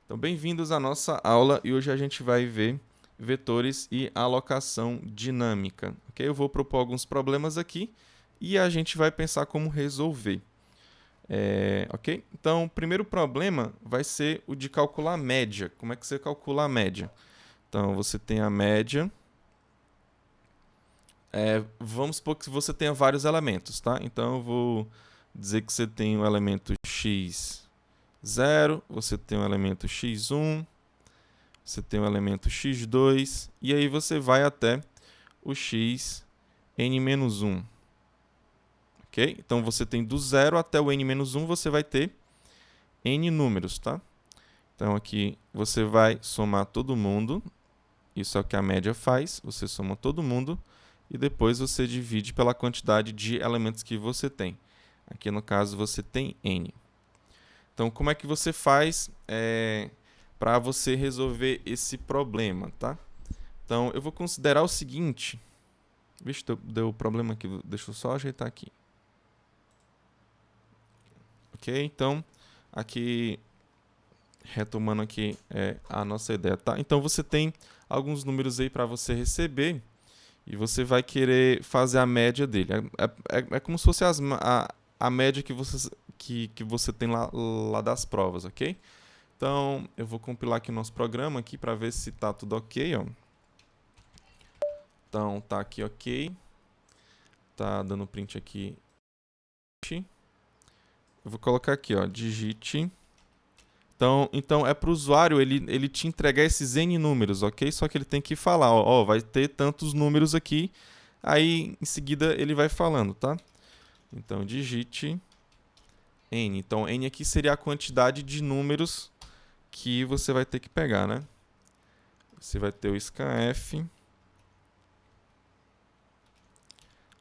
Então, bem-vindos à nossa aula e hoje a gente vai ver vetores e alocação dinâmica. Ok? Eu vou propor alguns problemas aqui e a gente vai pensar como resolver. Ok? Então, o primeiro problema vai ser o de calcular a média. Como é que você calcula a média? Então, você tem a média. Vamos supor que você tenha vários elementos, tá? Então, eu vou dizer que você tem o elemento x0, você tem o elemento x1, você tem o elemento x2, e aí você vai até o x n-1. Ok? Então você tem do 0 até o n-1, você vai ter n números, tá? Então aqui você vai somar todo mundo, isso é o que a média faz, você soma todo mundo, e depois você divide pela quantidade de elementos que você tem. Aqui no caso você tem n. Então como é que você faz para você resolver esse problema, tá? Então, eu vou considerar o seguinte. Vixe, deu problema aqui. Deixa eu só ajeitar aqui. Ok? Então, aqui, retomando aqui a nossa ideia, tá? Então, você tem alguns números aí para você receber e você vai querer fazer a média dele. É como se fosse a média que você tem lá das provas, ok? Então, eu vou compilar aqui o nosso programa aqui para ver se tá tudo ok, ó. Então, tá aqui ok. Tá dando print aqui. Eu vou colocar aqui, ó, digite. Então é para o usuário ele te entregar esses N números, ok? Só que ele tem que falar, ó, vai ter tantos números aqui. Aí em seguida ele vai falando, tá? Então digite N. Então N aqui seria a quantidade de números que você vai ter que pegar, né? Você vai ter o scanf.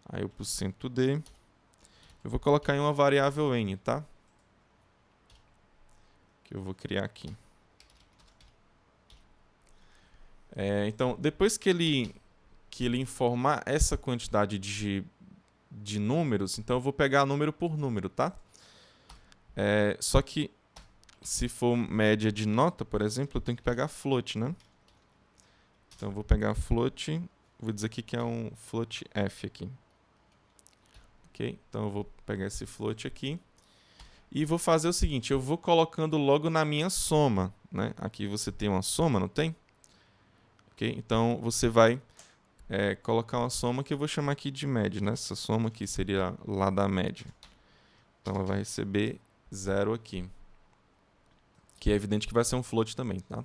Aí o %d. Eu vou colocar em uma variável N, tá? Que eu vou criar aqui. Então, depois que ele informar essa quantidade de números, então eu vou pegar número por número, tá? Só que se for média de nota, por exemplo, eu tenho que pegar float, né? Então eu vou pegar float, vou dizer aqui que é um float f aqui. Ok? Então eu vou pegar esse float aqui e vou fazer o seguinte, eu vou colocando logo na minha soma, né? Aqui você tem uma soma, não tem? Ok? Então você vai colocar uma soma que eu vou chamar aqui de média, né? Essa soma aqui seria lá da média. Então ela vai receber 0 aqui. Que é evidente que vai ser um float também, tá?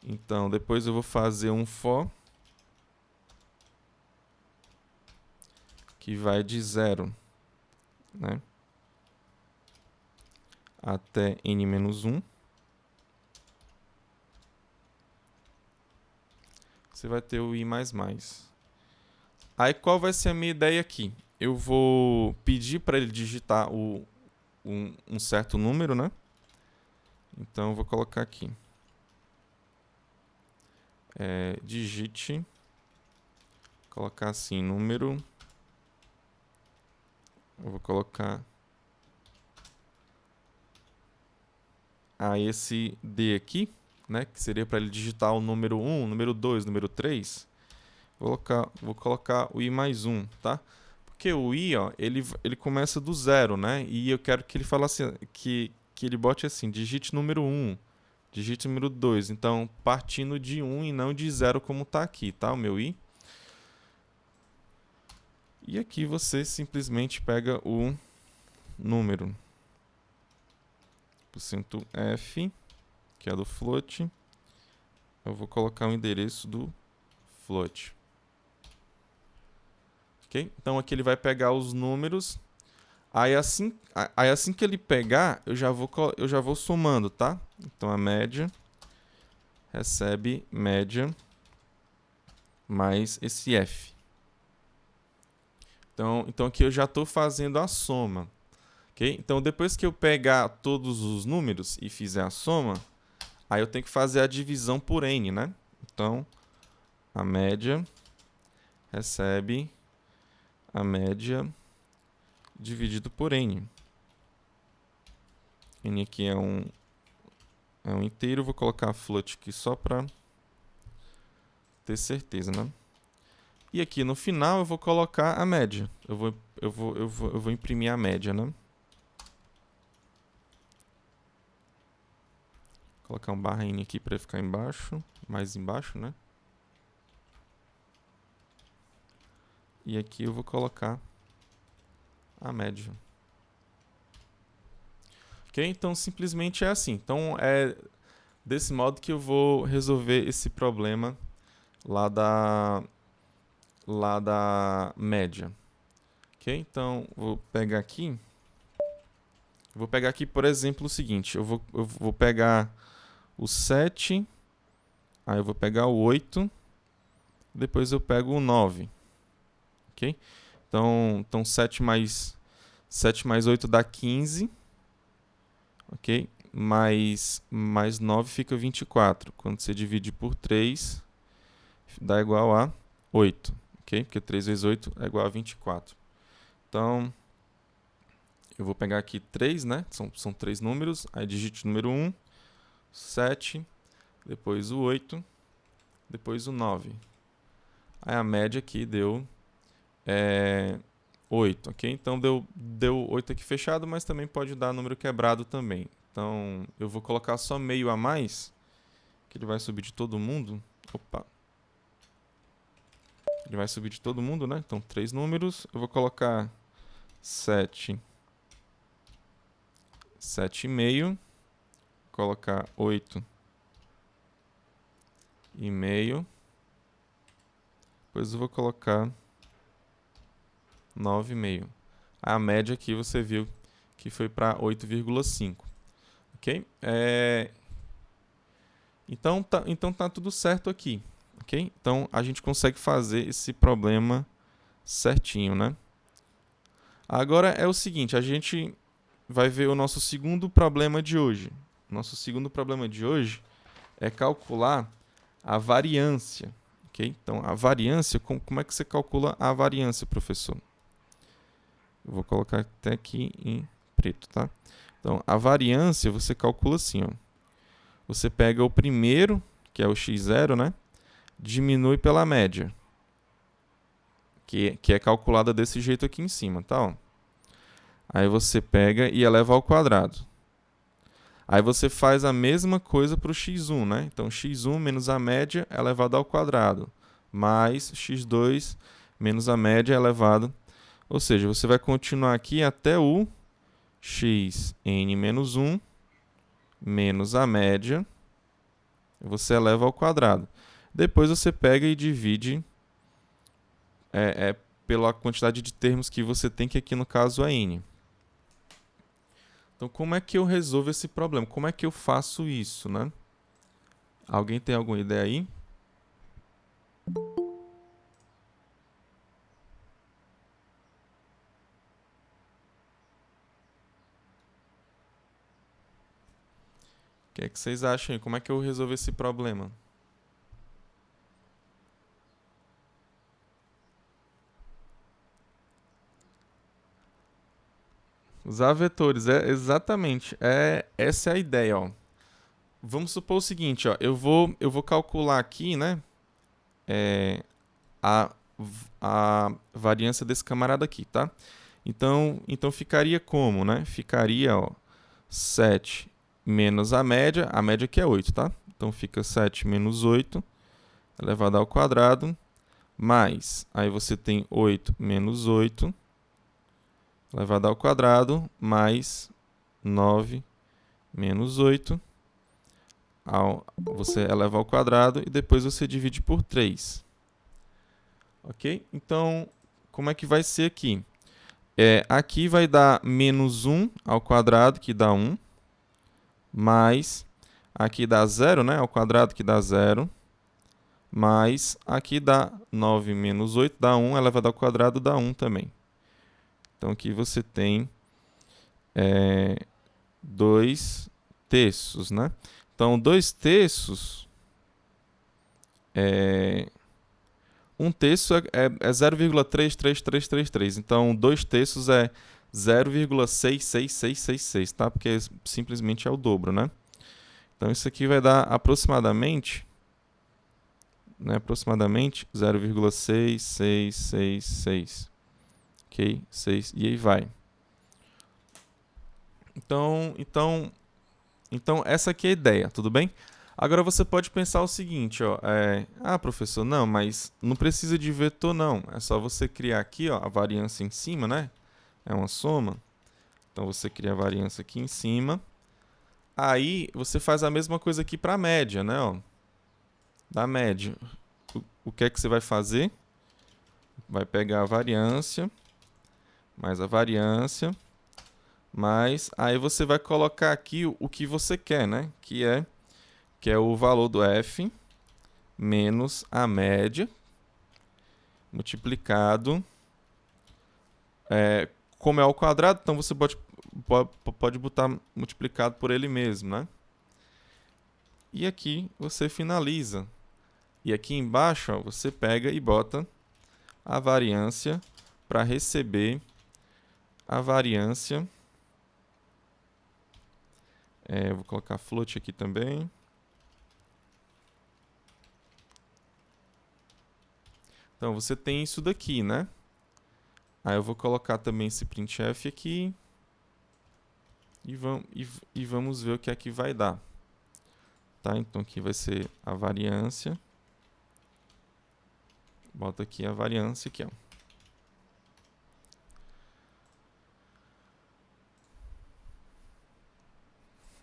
Então depois eu vou fazer um for que vai de 0, né? Até n-1. Você vai ter o i++. Aí qual vai ser a minha ideia aqui? Eu vou pedir para ele digitar um certo número, né? Então eu vou colocar aqui. Digite. Colocar assim, número. Eu vou colocar esse D aqui, né? Que seria para ele digitar o número 1, número 2, número 3. Vou colocar o i+1, tá? Porque o i, ó, ele começa do 0, né? E eu quero que ele fale assim, que ele bote assim, digite número 1, digite número 2. Então, partindo de 1 e não de 0 como está aqui, tá? O meu i. E aqui você simplesmente pega o número %f, que é do float. Eu vou colocar o endereço do float. Ok? Então aqui ele vai pegar os números. Aí assim que ele pegar, eu já vou somando, tá? Então a média recebe média mais esse f. Então aqui eu já estou fazendo a soma. Okay? Então depois que eu pegar todos os números e fizer a soma, aí eu tenho que fazer a divisão por n, né? Então a média recebe a média dividido por n. N aqui é um é um inteiro. Eu vou colocar float aqui só para ter certeza, né? E aqui no final eu vou colocar a média. Eu vou imprimir a média, né? Vou colocar um barra -n aqui para ficar embaixo, mais embaixo, né? E aqui eu vou colocar a média. Ok? Então, simplesmente é assim. Então, é desse modo que eu vou resolver esse problema lá da média. Ok? Então, vou pegar aqui. Vou pegar aqui, por exemplo, o seguinte. Eu vou pegar o 7, aí eu vou pegar o 8, depois eu pego o 9. Ok? Então 7 mais 8 dá 15. Ok? Mais 9 fica 24. Quando você divide por 3, dá igual a 8. Ok? Porque 3 vezes 8 é igual a 24. Então, eu vou pegar aqui 3, né? São 3 números. Aí digite o número 1, 7, depois o 8, depois o 9. Aí a média aqui deu 8, ok? Então deu 8 aqui fechado, mas também pode dar número quebrado também. Então eu vou colocar só meio a mais, que ele vai subir de todo mundo. Opa! Ele vai subir de todo mundo, né? Então 3 números. Eu vou colocar 7, 7,5. Colocar 8 e meio. Depois eu vou colocar 9,5. A média aqui você viu que foi para 8,5. Ok? Então tá tudo certo aqui. Ok? Então a gente consegue fazer esse problema certinho, né? Agora é o seguinte, a gente vai ver o nosso segundo problema de hoje. Nosso segundo problema de hoje é calcular a variância. Okay? Então, a variância, como é que você calcula a variância, professor? Eu vou colocar até aqui em preto, tá? Então, a variância você calcula assim, ó. Você pega o primeiro, que é o x0, né? Diminui pela média, que é calculada desse jeito aqui em cima, tá? Ó. Aí você pega e eleva ao quadrado. Aí você faz a mesma coisa para o x1, né? Então, x1 menos a média elevado ao quadrado, mais x2 menos a média elevado. Ou seja, você vai continuar aqui até o xn menos 1 menos a média, você eleva ao quadrado. Depois você pega e divide pela quantidade de termos que você tem, que aqui no caso é n. Então, como é que eu resolvo esse problema? Como é que eu faço isso, né? Alguém tem alguma ideia aí? O que é que vocês acham aí? Como é que eu resolvo esse problema? Usar vetores, exatamente. Essa é a ideia, ó. Vamos supor o seguinte, ó. Eu vou calcular aqui, né? A variância desse camarada aqui, tá? Então ficaria como, né? Ficaria, ó, 7 menos a média que é 8, tá? Então fica 7 menos 8 elevado ao quadrado, mais, aí você tem 8 menos 8 elevado ao quadrado, mais 9 menos 8, você eleva ao quadrado e depois você divide por 3. Ok? Então, como é que vai ser aqui? Aqui vai dar menos 1 ao quadrado, que dá 1, mais aqui dá 0, né, ao quadrado, que dá 0, mais aqui dá 9 menos 8, dá 1, elevado ao quadrado, dá 1 também. Então, aqui você tem 2 terços, né? Então, 2 terços, 1 terço é 0,33333. Então, 2 terços é 0,66666, tá? Porque simplesmente é o dobro, né? Então, isso aqui vai dar aproximadamente, né, aproximadamente 0,6666. Ok? 6, e aí vai. Então, essa aqui é a ideia, tudo bem? Agora você pode pensar o seguinte, ó, professor, não, mas não precisa de vetor não, é só você criar aqui, ó, a variância em cima, né? É uma soma. Então você cria a variância aqui em cima. Aí você faz a mesma coisa aqui para a média, né? Ó. Da média. O que é que você vai fazer? Vai pegar a variância, mais a variância, mais... Aí você vai colocar aqui o que você quer, né? Que é o valor do f menos a média multiplicado... como é ao quadrado, então você pode botar multiplicado por ele mesmo, né? E aqui você finaliza. E aqui embaixo, ó, você pega e bota a variância para receber a variância. Vou colocar float aqui também. Então, você tem isso daqui, né? Aí eu vou colocar também esse printf aqui. E vamos ver o que é que vai dar. Tá? Então, aqui vai ser a variância. Bota aqui a variância aqui, ó.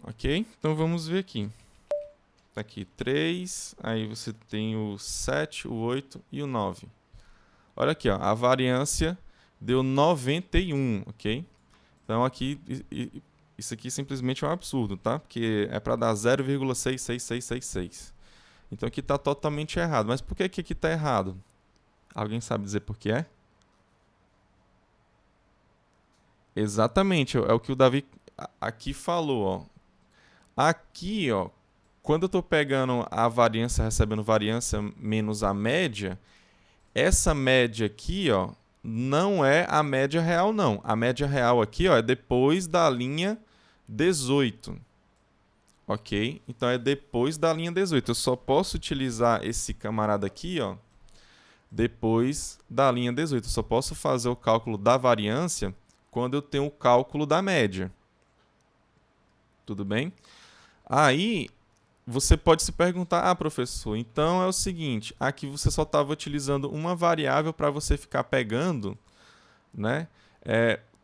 Ok? Então, vamos ver aqui. Tá aqui 3, aí você tem o 7, o 8 e o 9. Olha aqui, ó, a variância deu 91, ok? Então, aqui, isso aqui simplesmente é um absurdo, tá? Porque é para dar 0,66666. Então, aqui está totalmente errado. Mas por que aqui está errado? Alguém sabe dizer por que é? Exatamente, é o que o Davi aqui falou, ó. Aqui, ó, quando eu estou pegando a variância, recebendo variância menos a média, essa média aqui, ó, não é a média real, não. A média real aqui, ó, é depois da linha 18. Ok? Então, é depois da linha 18. Eu só posso utilizar esse camarada aqui, ó, depois da linha 18. Eu só posso fazer o cálculo da variância quando eu tenho o cálculo da média. Tudo bem? Aí, você pode se perguntar, professor, então é o seguinte, aqui você só estava utilizando uma variável para você ficar pegando, né,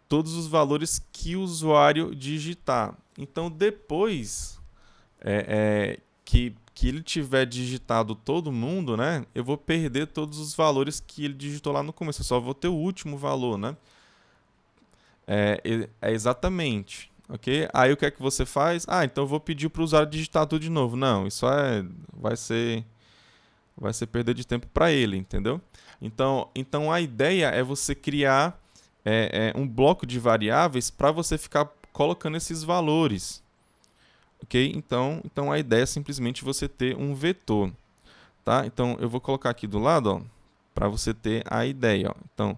todos os valores que o usuário digitar. Então, depois que ele tiver digitado todo mundo, né, eu vou perder todos os valores que ele digitou lá no começo, eu só vou ter o último valor, né? Exatamente. Ok? Aí o que é que você faz? Então eu vou pedir para o usuário digitar tudo de novo. Não, isso vai ser perda de tempo para ele, entendeu? Então a ideia é você criar um bloco de variáveis para você ficar colocando esses valores. Ok? Então a ideia é simplesmente você ter um vetor. Tá? Então eu vou colocar aqui do lado para você ter a ideia. Ó. Então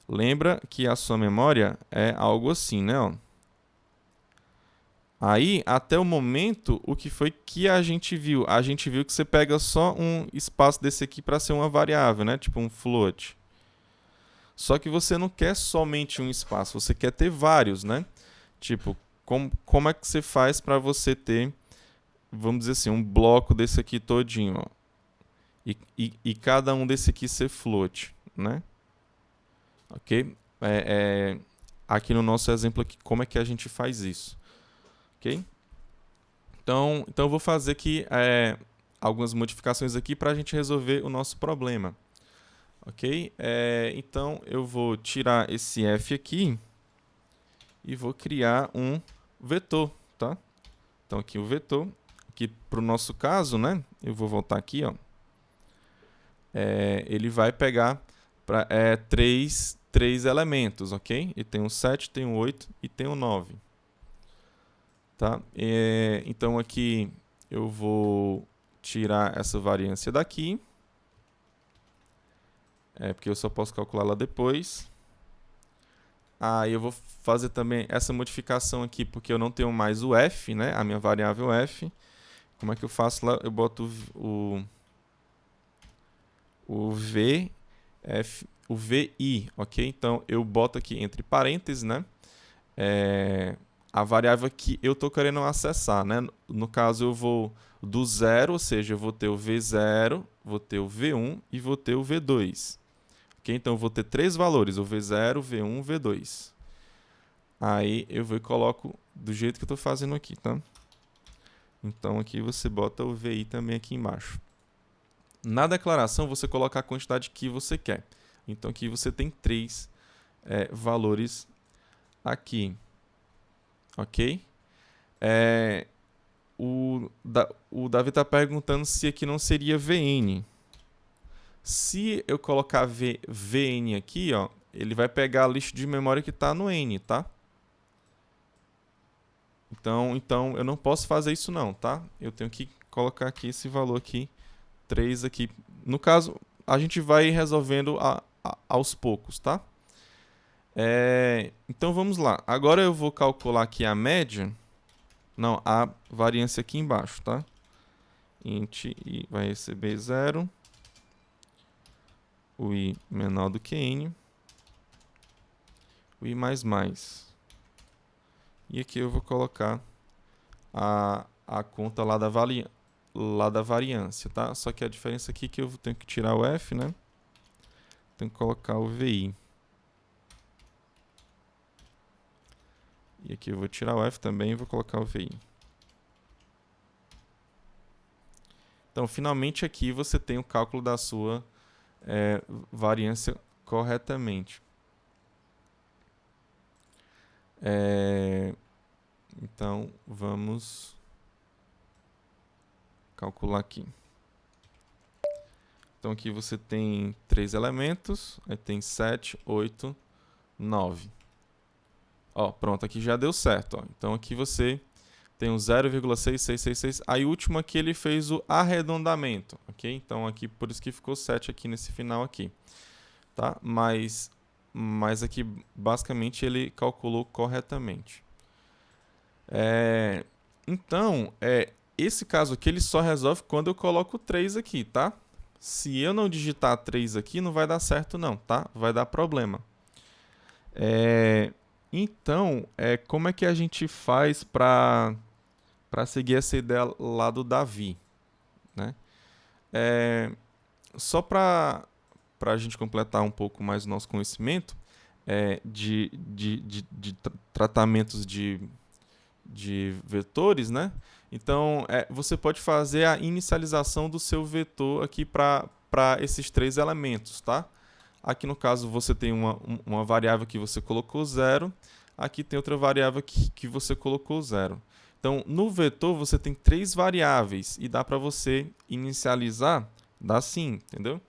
lembra que a sua memória é algo assim, né? Ó. Aí, até o momento, o que foi que a gente viu? A gente viu que você pega só um espaço desse aqui para ser uma variável, né? Tipo um float. Só que você não quer somente um espaço, você quer ter vários, né? Tipo, como é que você faz para você ter, vamos dizer assim, um bloco desse aqui todinho, ó. E cada um desse aqui ser float, né? Ok? Aqui no nosso exemplo aqui, como é que a gente faz isso? Ok? Então eu vou fazer aqui algumas modificações aqui para a gente resolver o nosso problema. Ok? Então eu vou tirar esse f aqui e vou criar um vetor, tá? Então aqui o vetor, aqui para o nosso caso, né? Eu vou voltar aqui, ó. Ele vai pegar três elementos, ok? E tem o 7, tem o 8 e tem o 9. Tá? Então aqui eu vou tirar essa variância daqui, porque eu só posso calcular lá depois. Aí eu vou fazer também essa modificação aqui, porque eu não tenho mais o f, né? A minha variável f. como é que eu faço lá? Eu boto o VI, ok? Então, eu boto aqui entre parênteses, né? A variável que eu estou querendo acessar, né? No caso, eu vou do zero, ou seja, eu vou ter o V0, vou ter o V1 e vou ter o V2. Okay? Então, eu vou ter três valores, o V0, V1 e V2. Aí, eu vou e coloco do jeito que eu estou fazendo aqui, tá? Então, aqui você bota o VI também aqui embaixo. Na declaração, você coloca a quantidade que você quer. Então, aqui você tem três valores aqui. Ok? O Davi está perguntando se aqui não seria VN. Se eu colocar VN aqui, ó, ele vai pegar a lista de memória que está no N, tá? Então, eu não posso fazer isso não, tá? Eu tenho que colocar aqui esse valor aqui, 3 aqui. No caso, a gente vai resolvendo aos poucos, tá? Então, vamos lá. Agora eu vou calcular aqui a média. Não, a variância aqui embaixo, tá? Int i vai receber 0. O i menor do que n. O i mais. E aqui eu vou colocar a conta lá da variância, tá? Só que a diferença aqui é que eu tenho que tirar o f, né? Tenho que colocar o vi. E aqui eu vou tirar o f também e vou colocar o vi. Então, finalmente aqui você tem o cálculo da sua variância corretamente. Então, vamos calcular aqui. Então, aqui você tem 3 elementos, aí tem 7, 8, 9. Ó, pronto, aqui já deu certo. Ó. Então, aqui você tem o 0,6666. Aí, o último aqui, ele fez o arredondamento, ok? Então, aqui, por isso que ficou 7 aqui nesse final aqui. Tá? Mas aqui, basicamente, ele calculou corretamente. Então, esse caso aqui, ele só resolve quando eu coloco 3 aqui, tá? Se eu não digitar 3 aqui, não vai dar certo não, tá? Vai dar problema. Então, como é que a gente faz para seguir essa ideia lá do Davi? Né? Só para a gente completar um pouco mais o nosso conhecimento de tratamentos de vetores, né? Então, você pode fazer a inicialização do seu vetor aqui para esses três elementos, tá? Aqui no caso você tem uma variável que você colocou 0, aqui tem outra variável que você colocou 0. Então, no vetor você tem três variáveis e dá para você inicializar, dá sim, entendeu?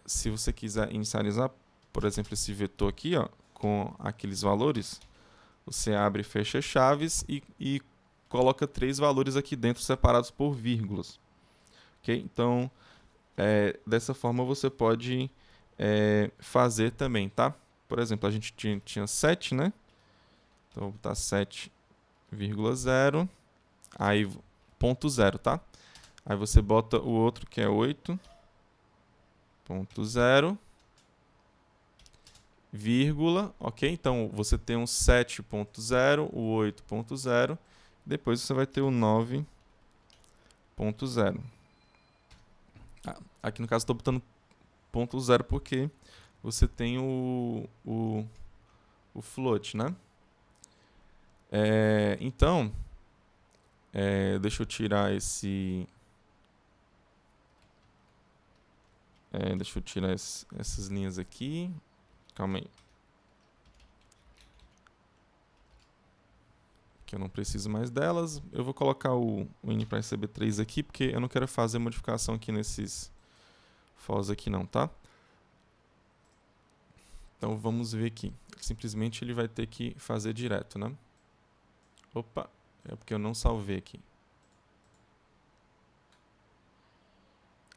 Se você quiser inicializar, por exemplo, esse vetor aqui, ó, com aqueles valores, você abre e fecha chaves e coloca três valores aqui dentro separados por vírgulas. Okay? Então, dessa forma você pode fazer também, tá? Por exemplo, a gente tinha 7, né? Então, vou botar 7,0, aí ponto 0, tá? Aí você bota o outro que é 8,0, vírgula, ok? Então, você tem um 7,0, o 8,0, depois você vai ter o 9,0. Aqui no caso estou botando ponto 0 porque você tem o float, né? Então, deixa eu tirar esse... deixa eu tirar essas linhas aqui. Calma aí. Que eu não preciso mais delas. Eu vou colocar o in para receber 3 aqui, porque eu não quero fazer modificação aqui nesses fors aqui não, tá? Então vamos ver aqui. Simplesmente ele vai ter que fazer direto, né? Opa, é porque eu não salvei aqui.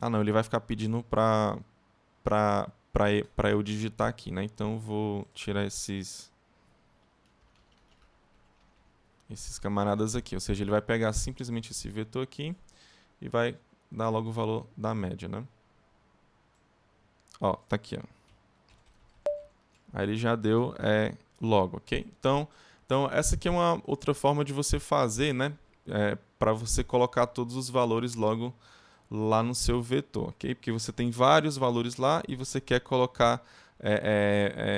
Ah não, ele vai ficar pedindo para eu digitar aqui, né? Então eu vou tirar esses esses camaradas aqui. Ou seja, ele vai pegar simplesmente esse vetor aqui e vai dar logo o valor da média, né? Ó, tá aqui, ó. Aí ele já deu logo, ok? Então, essa aqui é uma outra forma de você fazer, né? Para você colocar todos os valores logo lá no seu vetor, ok? Porque você tem vários valores lá e você quer colocar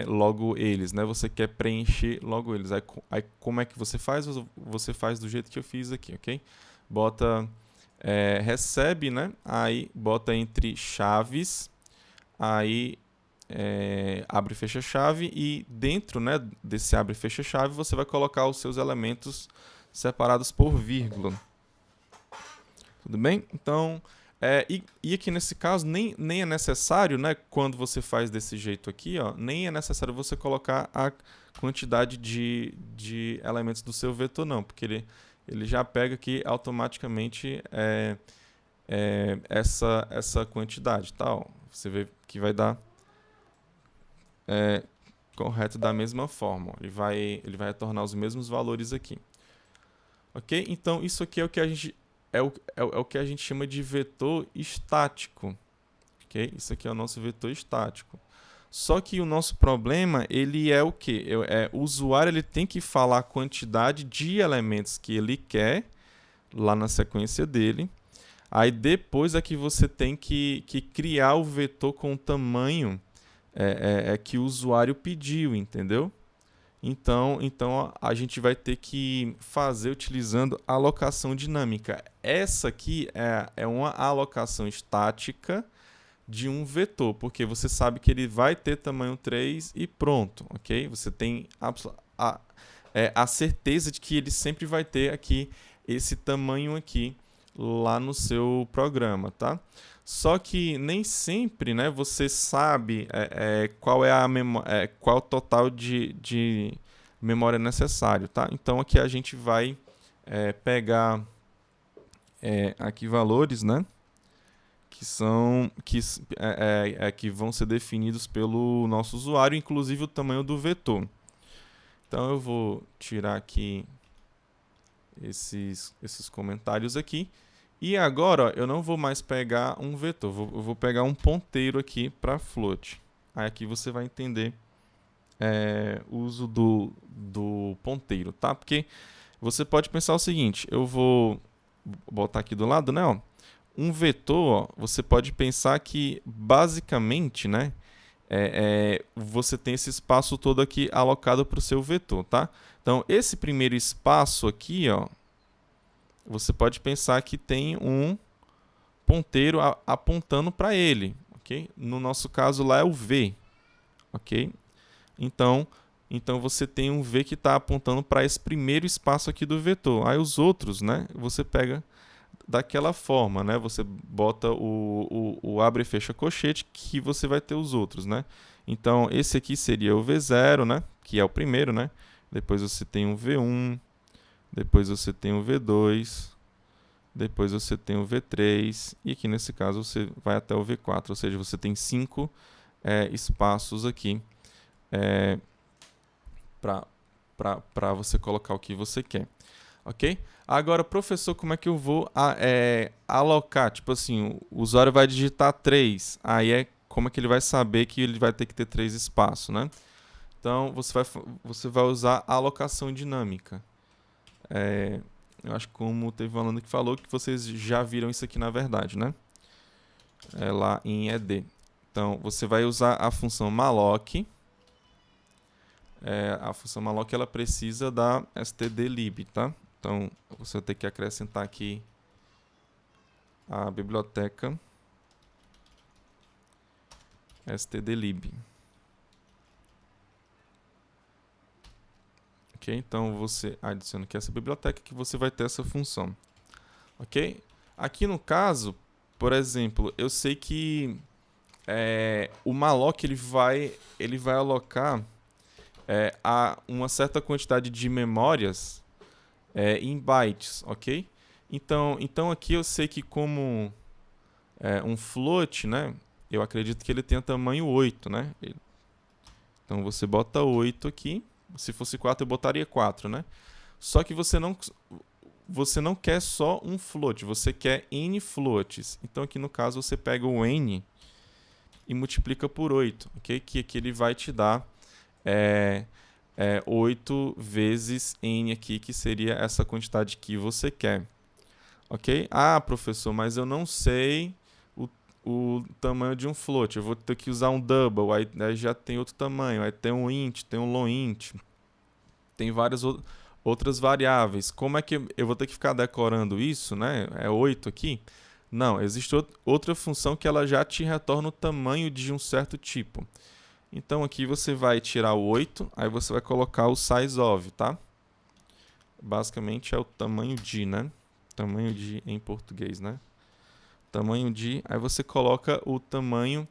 logo eles, né? Você quer preencher logo eles. Aí como é que você faz? Você faz do jeito que eu fiz aqui, ok? Bota recebe, né? Aí bota entre chaves, aí abre e fecha chave, e dentro, né, desse abre e fecha chave você vai colocar os seus elementos separados por vírgula. Tudo bem? Então, e aqui nesse caso nem é necessário, né, quando você faz desse jeito aqui, ó, nem é necessário você colocar a quantidade de elementos do seu vetor, não, porque ele já pega aqui automaticamente essa quantidade, tá? Ó, você vê que vai dar correto da mesma forma. Ó. Ele vai retornar os mesmos valores aqui. Ok? Então, isso aqui é o que a gente o que a gente chama de vetor estático. Ok? Isso aqui é o nosso vetor estático. Só que o nosso problema, ele é o quê? O usuário ele tem que falar a quantidade de elementos que ele quer lá na sequência dele. Aí depois é que você tem que criar o vetor com o tamanho que o usuário pediu, entendeu? Então a gente vai ter que fazer utilizando alocação dinâmica. Essa aqui é uma alocação estática de um vetor, porque você sabe que ele vai ter tamanho 3 e pronto, ok? Você tem a certeza de que ele sempre vai ter aqui esse tamanho aqui lá no seu programa, tá? Só que nem sempre, né, você sabe qual é qual o total de memória necessário, tá? Então aqui a gente vai pegar aqui valores, né, que vão ser definidos pelo nosso usuário, inclusive o tamanho do vetor. Então eu vou tirar aqui esses comentários aqui. E agora, ó, eu não vou mais pegar um vetor, eu vou pegar um ponteiro aqui para float. Aí aqui você vai entender o uso do ponteiro, tá? Porque você pode pensar o seguinte, eu vou botar aqui do lado, né? Ó, um vetor, ó, você pode pensar que basicamente, né, você tem esse espaço todo aqui alocado para o seu vetor, tá? Então, esse primeiro espaço aqui, ó, você pode pensar que tem um ponteiro apontando para ele, ok? No nosso caso lá é o V, ok? Então você tem um V que está apontando para esse primeiro espaço aqui do vetor. Aí os outros, né? Você pega daquela forma, né? Você bota o abre e fecha colchete que você vai ter os outros, né? Então esse aqui seria o V0, né? Que é o primeiro, né? Depois você tem um V1. Depois você tem o V2, depois você tem o V3, e aqui nesse caso você vai até o V4, ou seja, você tem 5 espaços aqui para você colocar o que você quer. Ok? Agora, professor, como é que eu vou alocar? Tipo assim, o usuário vai digitar 3, aí como é que ele vai saber que ele vai ter que ter 3 espaços, né? Então, você vai usar a alocação dinâmica. Eu acho que como teve um aluno que falou que vocês já viram isso aqui na verdade, né? Lá em ED. Então, você vai usar a função malloc. A função malloc ela precisa da stdlib, tá? Então, você vai ter que acrescentar aqui a biblioteca stdlib. Ok? Então você adiciona aqui essa biblioteca que você vai ter essa função. Ok? Aqui no caso, por exemplo, eu sei que o malloc ele vai alocar a uma certa quantidade de memórias em bytes, ok? Então aqui eu sei que como um float, né? Eu acredito que ele tenha tamanho 8, né? Então você bota 8 aqui. Se fosse 4, eu botaria 4, né? Só que você não quer só um float, você quer n floats. Então aqui no caso você pega o n e multiplica por 8, ok? Que aqui ele vai te dar 8 vezes n aqui, que seria essa quantidade que você quer. Ok? Ah, professor, mas eu não sei o tamanho de um float. Eu vou ter que usar um double, aí já tem outro tamanho. Aí tem um int, tem um long int. Tem várias outras variáveis. Como é que eu vou ter que ficar decorando isso, né? É 8 aqui? Não, existe outra função que ela já te retorna o tamanho de um certo tipo. Então aqui você vai tirar o 8, aí você vai colocar o size of, tá? Basicamente é o tamanho de, né? Tamanho de em português, né? Tamanho de, aí você coloca o tamanho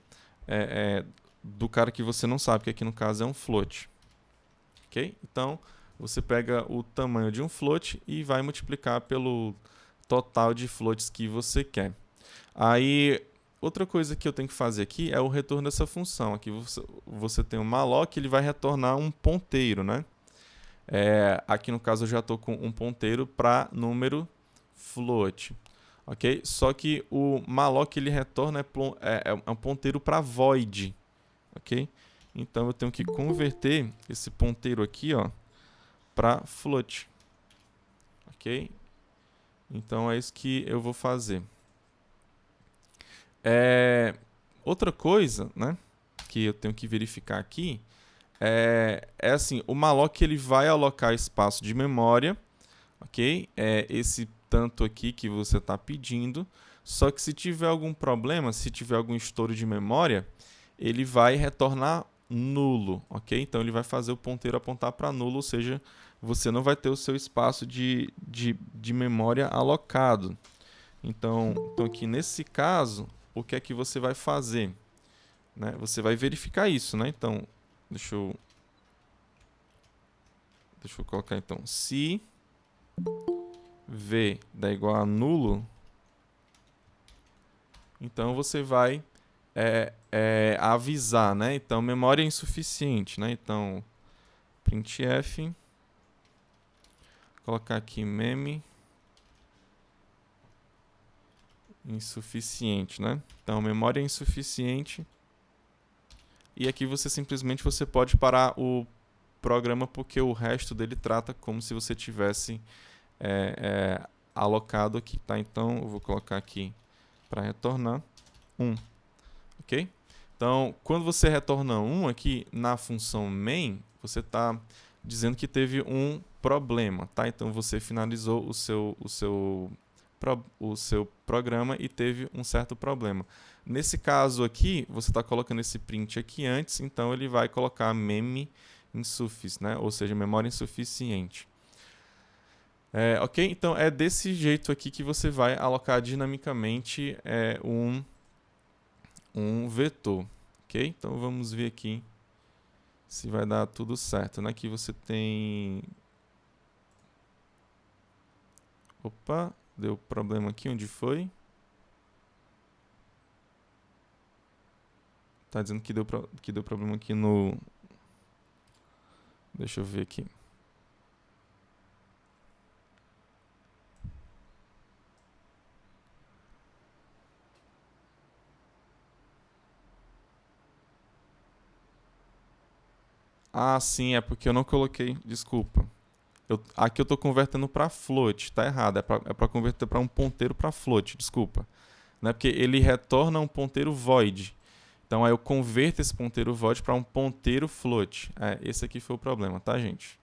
do cara que você não sabe, que aqui no caso é um float. Ok? Então, você pega o tamanho de um float e vai multiplicar pelo total de floats que você quer. Aí, outra coisa que eu tenho que fazer aqui é o retorno dessa função. Aqui você tem o malloc, ele vai retornar um ponteiro, né? Aqui no caso eu já estou com um ponteiro para número float. Ok? Só que o malloc ele retorna um ponteiro para void. Ok? Então eu tenho que converter esse ponteiro aqui, ó, para float. Ok? Então é isso que eu vou fazer. Outra coisa, né, que eu tenho que verificar aqui é assim, o malloc ele vai alocar espaço de memória, ok? Esse tanto aqui que você está pedindo. Só que se tiver algum problema, se tiver algum estouro de memória, ele vai retornar nulo, ok? Então ele vai fazer o ponteiro apontar para nulo, ou seja, você não vai ter o seu espaço de memória alocado. Então aqui nesse caso, o que é que você vai fazer? Né? Você vai verificar isso, né? Então, deixa eu colocar então, se v dá igual a nulo, então você vai avisar, né? Então, memória é insuficiente, né? Então, printf, colocar aqui meme insuficiente, né? Então, memória é insuficiente. E aqui você pode parar o programa porque o resto dele trata como se você tivesse alocado aqui, tá? Então, eu vou colocar aqui para retornar 1, ok? Então, quando você retorna 1 aqui na função main, você está dizendo que teve um problema, tá? Então, você finalizou o seu programa e teve um certo problema. Nesse caso aqui, você está colocando esse print aqui antes, então ele vai colocar meme insuffice, né? Ou seja, memória insuficiente. Ok? Então, é desse jeito aqui que você vai alocar dinamicamente um vetor. Ok? Então, vamos ver aqui se vai dar tudo certo. Né? Aqui você tem... Opa, deu problema aqui. Onde foi? Tá dizendo que deu problema aqui no... Deixa eu ver aqui. Ah, sim, é porque eu não coloquei. Desculpa. Aqui eu estou convertendo para float, tá errado. É para converter para um ponteiro para float, desculpa. Né? Porque ele retorna um ponteiro void. Então aí eu converto esse ponteiro void para um ponteiro float. Esse aqui foi o problema, tá, gente?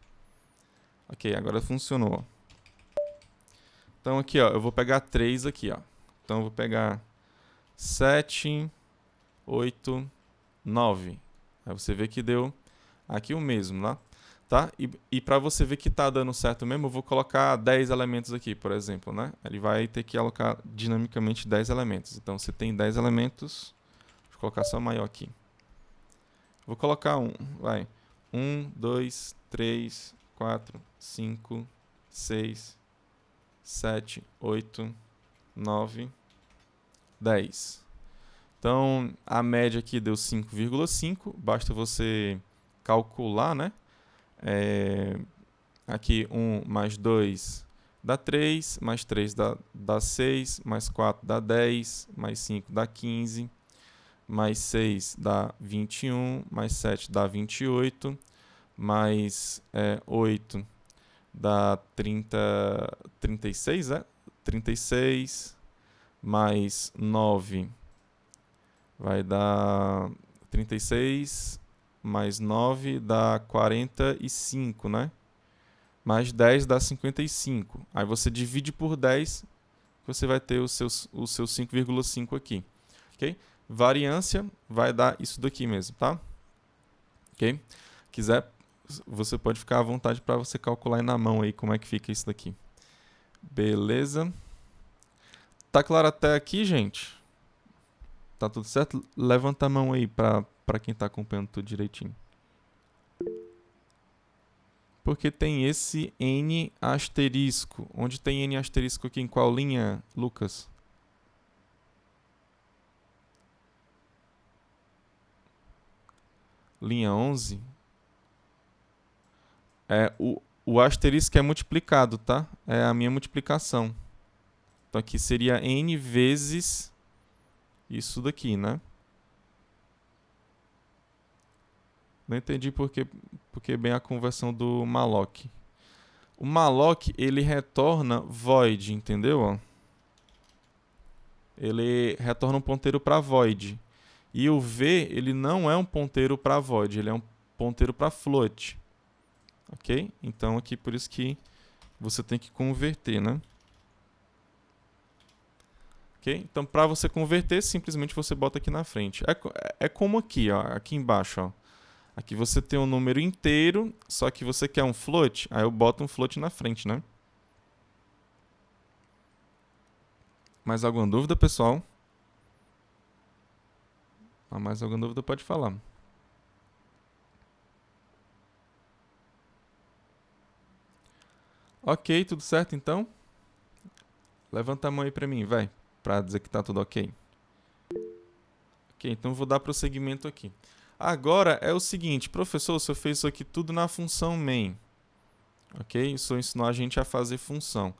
Ok, agora funcionou. Então aqui, ó, eu vou pegar 3 aqui, ó. Então eu vou pegar 7, 8, 9. Aí você vê que deu aqui o mesmo, né? Tá? E para você ver que está dando certo mesmo, eu vou colocar 10 elementos aqui, por exemplo, né? Ele vai ter que alocar dinamicamente 10 elementos. Então, você tem 10 elementos. Vou colocar só maior aqui. Vou colocar vai. 1, 2, 3, 4, 5, 6, 7, 8, 9, 10. Então, a média aqui deu 5,5. Basta você calcular, né? Aqui 1 mais 2 dá 3, mais 3 dá 6, mais 4 dá 10, mais 5 dá 15, mais 6 dá 21, mais 7 dá 28, mais 8 dá 36, 36, mais 9 vai dar 36, mais 9 dá 45, né? Mais 10 dá 55. Aí você divide por 10, você vai ter o seu 5,5 aqui. Ok? Variância vai dar isso daqui mesmo, tá? Ok? Quiser, você pode ficar à vontade para você calcular aí na mão aí como é que fica isso daqui. Beleza? Tá claro até aqui, gente? Tá tudo certo? Levanta a mão aí para quem tá acompanhando tudo direitinho. Porque tem esse N asterisco. Onde tem N asterisco aqui? Em qual linha, Lucas? Linha 11. O asterisco é multiplicado, tá? É a minha multiplicação. Então aqui seria N vezes isso daqui, né? Não entendi porque bem a conversão do malloc. O malloc, ele retorna void, entendeu? Ele retorna um ponteiro para void. E o v, ele não é um ponteiro para void, ele é um ponteiro para float. Ok? Então aqui por isso que você tem que converter, né? Ok? Então para você converter, simplesmente você bota aqui na frente. É como aqui, ó, aqui embaixo, ó. Aqui você tem um número inteiro, só que você quer um float, aí eu boto um float na frente, né? Mais alguma dúvida, pessoal? Mais alguma dúvida pode falar. Ok, tudo certo então? Levanta a mão aí pra mim, vai, pra dizer que tá tudo ok. Ok, então eu vou dar prosseguimento aqui. Agora é o seguinte, professor, o senhor fez isso aqui tudo na função main. Ok? O senhor ensinou a gente a fazer função.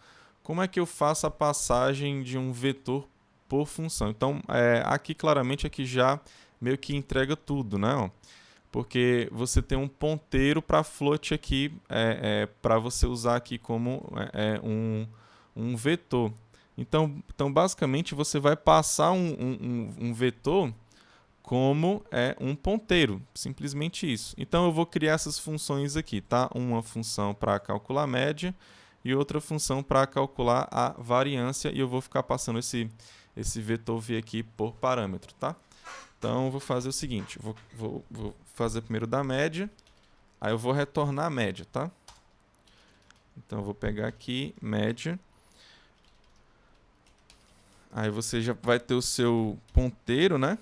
Como é que eu faço a passagem de um vetor por função? Então, aqui claramente aqui já meio que entrega tudo, né? Porque você tem um ponteiro para float aqui, para você usar aqui como um vetor. Então, basicamente, você vai passar um vetor como um ponteiro, simplesmente isso. Então eu vou criar essas funções aqui, tá? Uma função para calcular a média e outra função para calcular a variância, e eu vou ficar passando esse vetor v aqui por parâmetro, tá? Então eu vou fazer o seguinte, vou fazer primeiro da média, aí eu vou retornar a média, tá? Então eu vou pegar aqui média. Aí você já vai ter o seu ponteiro, né?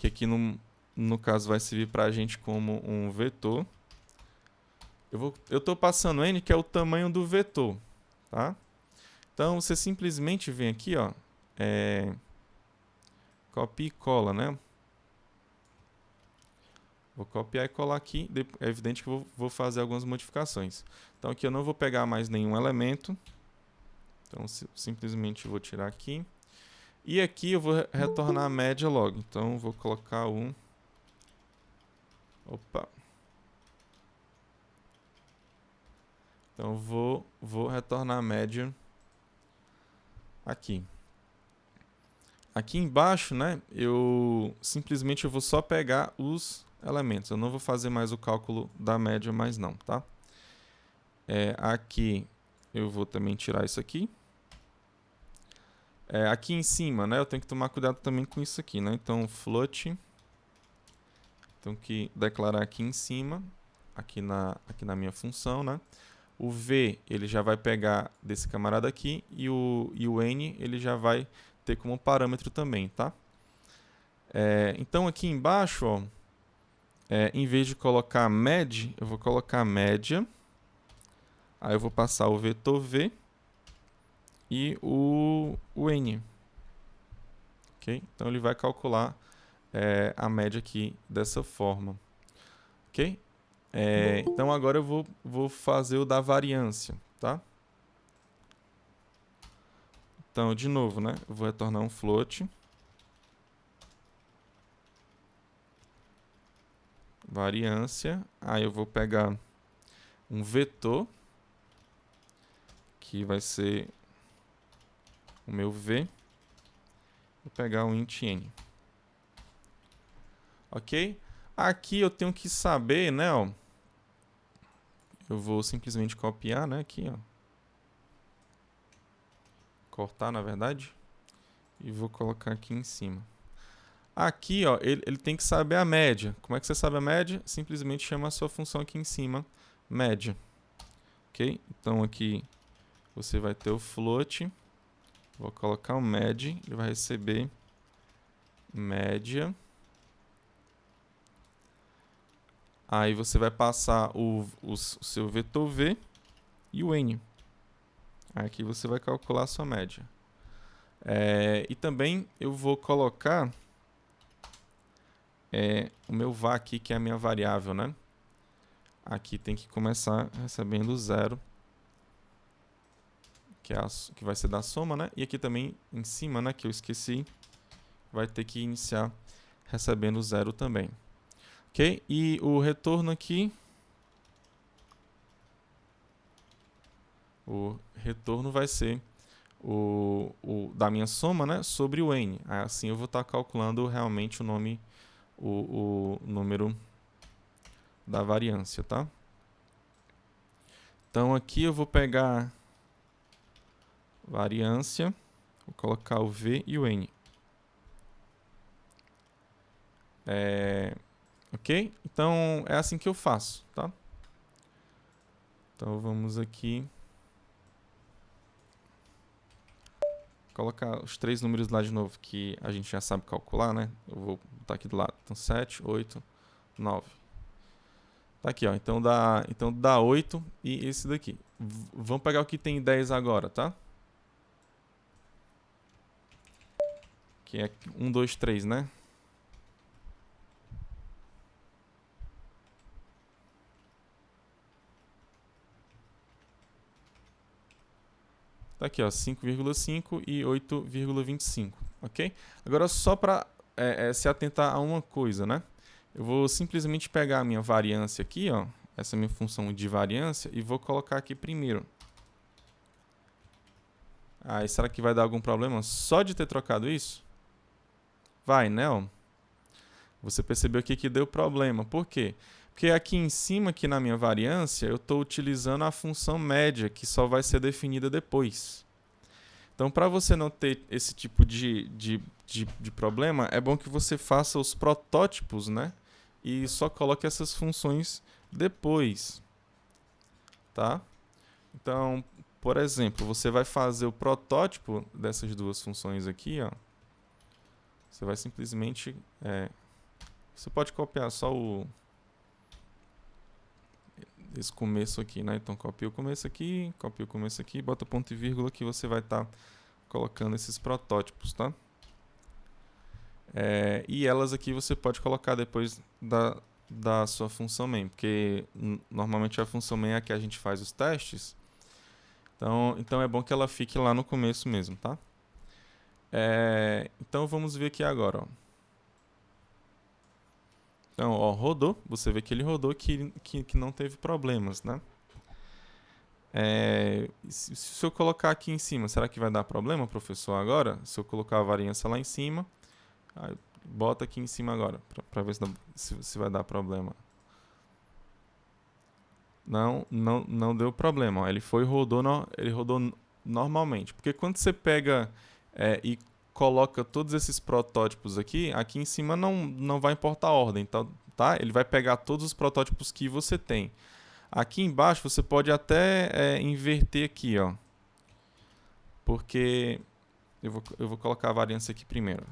Que aqui no caso vai servir para a gente como um vetor. Eu estou passando n, que é o tamanho do vetor, tá? Então você simplesmente vem aqui, ó, copia e cola, né? Vou copiar e colar aqui. É evidente que eu vou fazer algumas modificações. Então aqui eu não vou pegar mais nenhum elemento. Então simplesmente vou tirar aqui. E aqui eu vou retornar a média logo. Então vou colocar um. Opa! Então vou retornar a média aqui. Aqui embaixo, né, eu vou só pegar os elementos. Eu não vou fazer mais o cálculo da média mais não, tá? Aqui eu vou também tirar isso aqui. Aqui em cima, né, eu tenho que tomar cuidado também com isso aqui, né? Então float, tenho que declarar aqui em cima, aqui na minha função, né? O v ele já vai pegar desse camarada aqui e o n ele já vai ter como parâmetro também, tá? Então aqui embaixo, ó, em vez de colocar med, eu vou colocar média. Aí eu vou passar o vetor v e o n. Okay? Então ele vai calcular a média aqui dessa forma. Ok? Então agora eu vou fazer o da variância, tá? Então, de novo, né? Eu vou retornar um float. Variância. Aí eu vou pegar um vetor, que vai ser o meu v. Vou pegar um int n. Ok? Aqui eu tenho que saber, né? Ó, eu vou simplesmente copiar, né? Aqui, ó. Cortar, na verdade. E vou colocar aqui em cima. Aqui, ó, ele tem que saber a média. Como é que você sabe a média? Simplesmente chama a sua função aqui em cima, média. Ok? Então aqui você vai ter o float. Vou colocar o med, ele vai receber média. Aí você vai passar o seu vetor v e o n. Aqui você vai calcular a sua média. E também eu vou colocar o meu var aqui, que é a minha variável, né? Aqui tem que começar recebendo 0, que vai ser da soma, né? E aqui também em cima, né, que eu esqueci, vai ter que iniciar recebendo 0 também. Ok? E o retorno aqui, o retorno vai ser o da minha soma, né, sobre o n. Assim eu vou estar calculando realmente o número da variância, tá? Então aqui eu vou pegar variância, vou colocar o v e o n. Ok? Então é assim que eu faço, tá? Então vamos aqui colocar os 3 números lá de novo que a gente já sabe calcular, né? Eu vou botar aqui do lado. Então 7, 8, 9. Tá aqui, ó. Então dá 8 e esse daqui. Vamos pegar o que tem 10 agora, tá? Que é 1, 2, 3, né? Tá aqui, ó, 5,5 e 8,25, ok? Agora, só para se atentar a uma coisa, né? Eu vou simplesmente pegar a minha variância aqui, ó, essa minha função de variância, e vou colocar aqui primeiro. Aí, será que vai dar algum problema só de ter trocado isso? Vai, né? Ó. Você percebeu aqui que deu problema. Por quê? Porque aqui em cima, aqui na minha variância, eu estou utilizando a função média, que só vai ser definida depois. Então, para você não ter esse tipo de problema, é bom que você faça os protótipos, né? E só coloque essas funções depois, tá? Então, por exemplo, você vai fazer o protótipo dessas duas funções aqui, ó. Você vai simplesmente... você pode copiar só esse começo aqui, né? Então, copia o começo aqui, bota ponto e vírgula que você vai estar colocando esses protótipos, tá? E elas aqui você pode colocar depois da sua função main, porque normalmente a função main é a que a gente faz os testes. Então é bom que ela fique lá no começo mesmo, tá? Então vamos ver aqui agora, ó. Então, ó, rodou. Você vê que ele rodou, que não teve problemas, né? Se eu colocar aqui em cima, será que vai dar problema, professor, agora? Se eu colocar a variância lá em cima, bota aqui em cima agora, para ver se vai dar problema. Não deu problema. Ó. Ele rodou normalmente. Porque quando você pega e coloca todos esses protótipos aqui em cima não vai importar a ordem, tá? Ele vai pegar todos os protótipos que você tem. Aqui embaixo você pode até inverter aqui, ó. Porque eu vou colocar a variância aqui primeiro.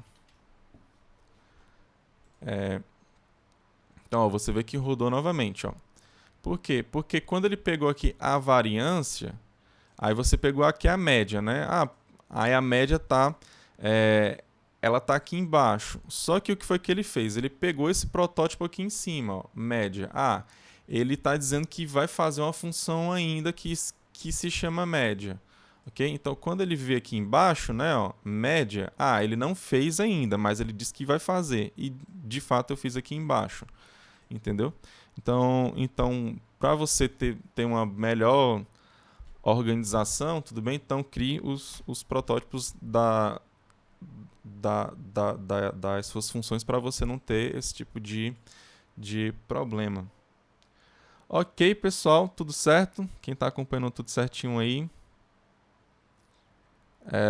Então, ó, você vê que rodou novamente, ó. Por quê? Porque quando ele pegou aqui a variância, aí você pegou aqui a média, né? Aí a média tá... ela tá aqui embaixo. Só que o que foi que ele fez? Ele pegou esse protótipo aqui em cima, ó, média. ele está dizendo que vai fazer uma função ainda que se chama média. Ok? Então, quando ele vê aqui embaixo, né, ó, média, ele não fez ainda, mas ele disse que vai fazer. E, de fato, eu fiz aqui embaixo. Entendeu? Então para você ter uma melhor organização, tudo bem? Então, crie os protótipos das suas funções para você não ter esse tipo de problema. Ok, pessoal, tudo certo? Quem está acompanhando tudo certinho aí?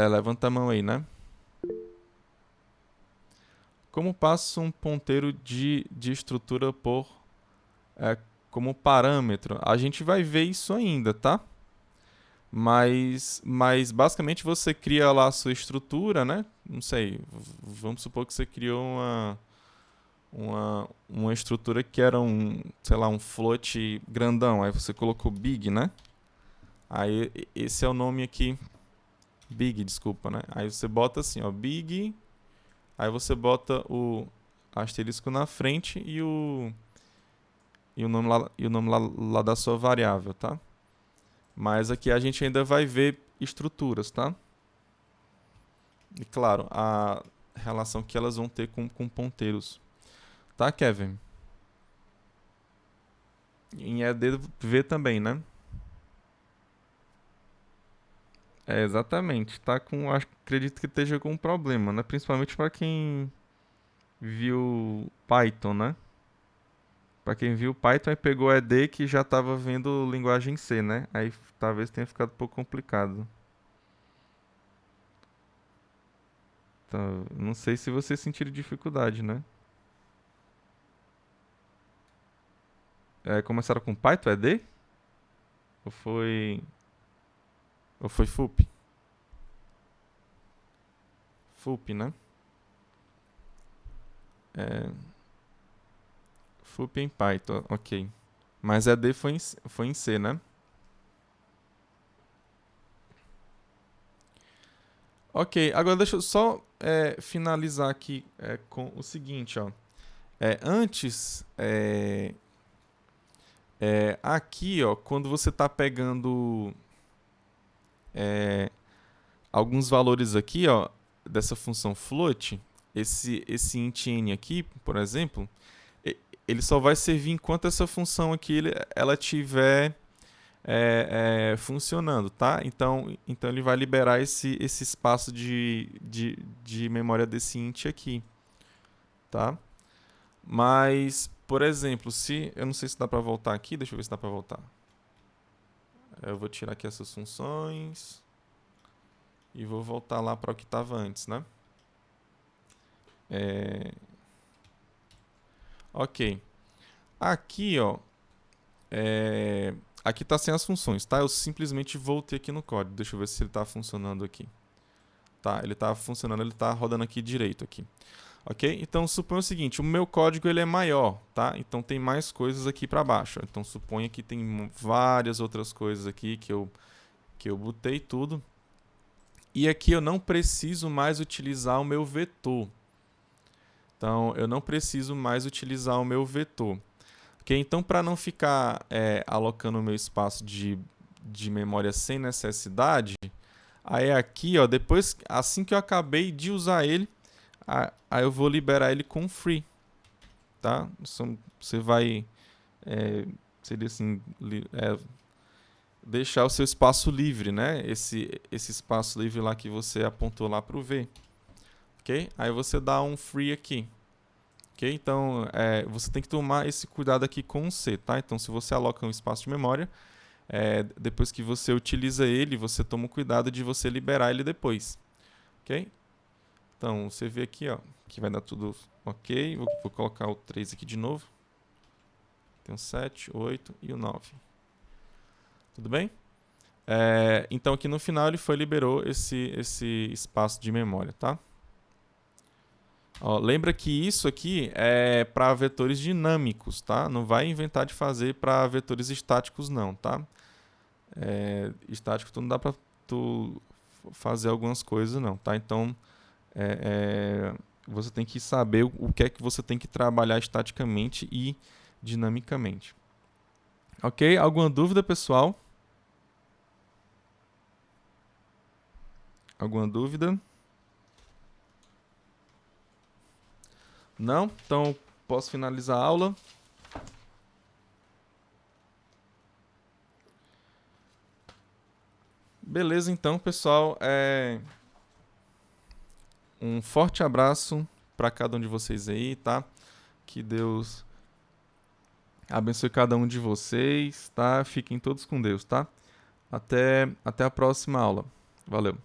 Levanta a mão aí, né? Como passo um ponteiro de estrutura como parâmetro? A gente vai ver isso ainda, tá? Mas basicamente você cria lá a sua estrutura, né? Não sei, vamos supor que você criou uma estrutura que era sei lá, um float grandão. Aí você colocou big, né? Aí esse é o nome aqui, big, desculpa, né? Aí você bota assim, ó, big, aí você bota o asterisco na frente e o nome lá da sua variável, tá? Mas aqui a gente ainda vai ver estruturas, tá? E claro, a relação que elas vão ter com ponteiros. Tá, Kevin? Em ED V também, né? Exatamente. Tá com, acredito que esteja com um problema, né? Principalmente para quem viu Python, né? Para quem viu Python e pegou ED que já estava vendo linguagem C, né? Aí talvez tenha ficado um pouco complicado. Então, não sei se vocês sentiram dificuldade, né? Começaram com Python ED? Ou foi. Ou foi FUP? FUP, né? FUP em Python, ok. Mas ED foi em C, né? Ok, agora deixa eu só finalizar aqui com o seguinte, ó. Antes, aqui, ó, quando você está pegando alguns valores aqui, ó, dessa função float, esse int n aqui, por exemplo, ele só vai servir enquanto essa função aqui ela tiver funcionando, tá? Então ele vai liberar esse espaço de memória desse int aqui, tá? Mas, por exemplo, se eu não sei se dá para voltar aqui, deixa eu ver se dá para voltar. Eu vou tirar aqui essas funções e vou voltar lá para o que estava antes, né? Ok. Aqui, ó, aqui está sem as funções, tá? Eu simplesmente voltei aqui no código. Deixa eu ver se ele está funcionando aqui. Tá, ele está funcionando, ele está rodando aqui direito aqui. Ok? Então suponha o seguinte, o meu código ele é maior, tá? Então tem mais coisas aqui para baixo. Então suponha que tem várias outras coisas aqui que eu botei tudo. E aqui eu não preciso mais utilizar o meu vetor. Então eu não preciso mais utilizar o meu vetor. Ok? Então para não ficar alocando o meu espaço de memória sem necessidade, aí aqui, ó, depois, assim que eu acabei de usar ele, aí eu vou liberar ele com free, tá? Você vai, seria assim, deixar o seu espaço livre, né? Esse espaço livre lá que você apontou lá para o V, ok? Aí você dá um free aqui, ok? Então, você tem que tomar esse cuidado aqui com o C, tá? Então, se você aloca um espaço de memória, depois que você utiliza ele, você toma o cuidado de você liberar ele depois, ok? Então, você vê aqui, ó, que vai dar tudo ok. Vou colocar o 3 aqui de novo. Tem o 7, 8 e o 9. Tudo bem? Então, aqui no final ele liberou esse espaço de memória, tá? Ó, lembra que isso aqui é para vetores dinâmicos, tá? Não vai inventar de fazer para vetores estáticos, não, tá? Estático, não dá para tu fazer algumas coisas, não, tá? Então, você tem que saber o que é que você tem que trabalhar estaticamente e dinamicamente. Ok? Alguma dúvida, pessoal? Alguma dúvida? Não? Então, posso finalizar a aula? Beleza, então, pessoal. Um forte abraço para cada um de vocês aí, tá? Que Deus abençoe cada um de vocês, tá? Fiquem todos com Deus, tá? Até a próxima aula. Valeu.